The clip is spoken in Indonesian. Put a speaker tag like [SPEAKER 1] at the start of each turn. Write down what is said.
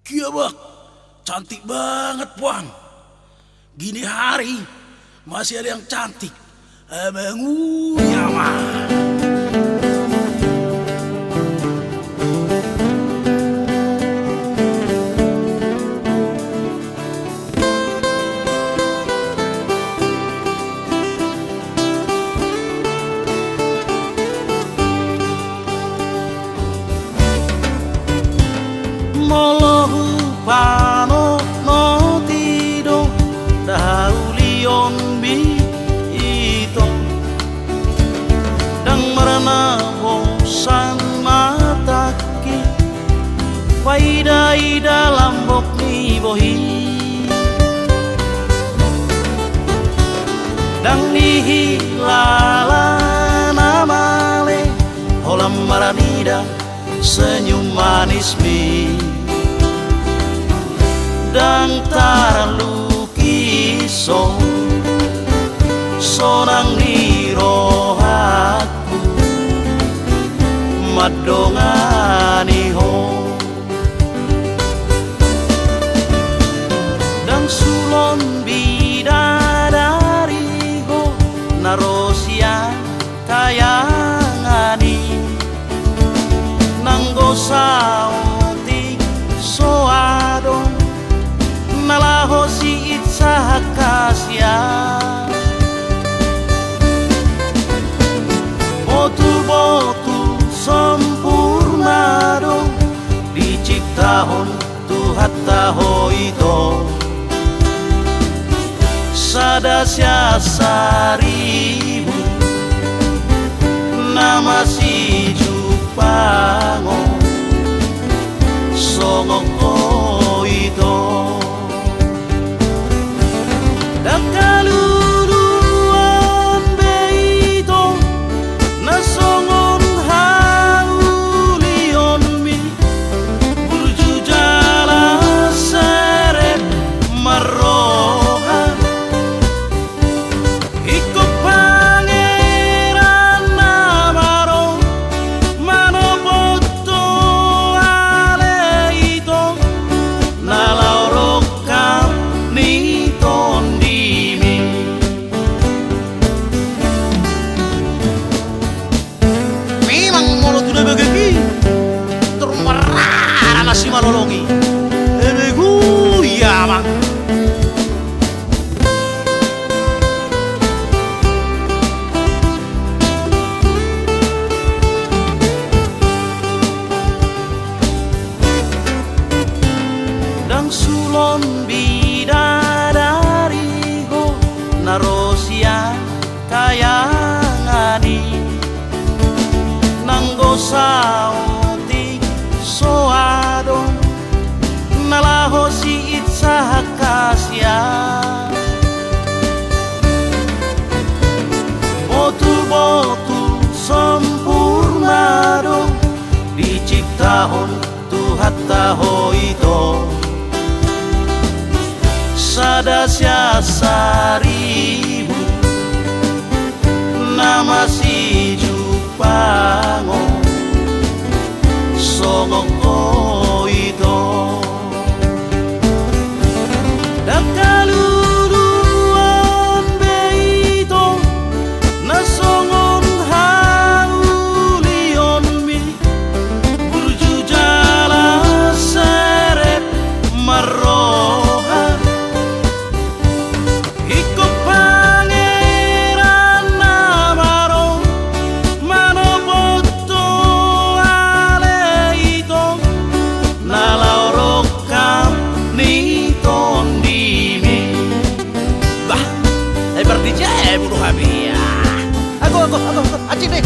[SPEAKER 1] Kiabak, cantik banget Puang. Gini hari masih ada yang cantik. Abang Uyama.
[SPEAKER 2] Molohu pano no tido daulion bi ito dang marana bosan mataki faidai dalam bok ni bohi dang nihilala namale holam maranida senyum manis mi dang taralukiso sonang ni rohaku madongani ho dang sulon bidadari ho narosia tayangani nanggo sauti soadong nalaho si itsa kasya botu-botu sempurna dong diciptahon Tuhan taho itu sadasya saribu nama si jupango songoko itu kaluluan beito nasongon haulion mi burjujala seret maroha ikut pangeran namaro manoboto ale ito nalaurokam ni tondi begini termarah nasi malolongi ebegu ya mang dang sulon bidadari go narosia kayangani nanggo sauti soadong nalaho si itsa kasya botu-botu sempurna dong diciptahon Tuhan taho itu sadasya saribu nama si jupango songoko itu dan kaluluan beito nasongon haulion mi burjujala seret maroha ikut pangeran namaro manoboto ale ito nalaurokam ni tondimi bah berarti bunuh habis ya aku acing deh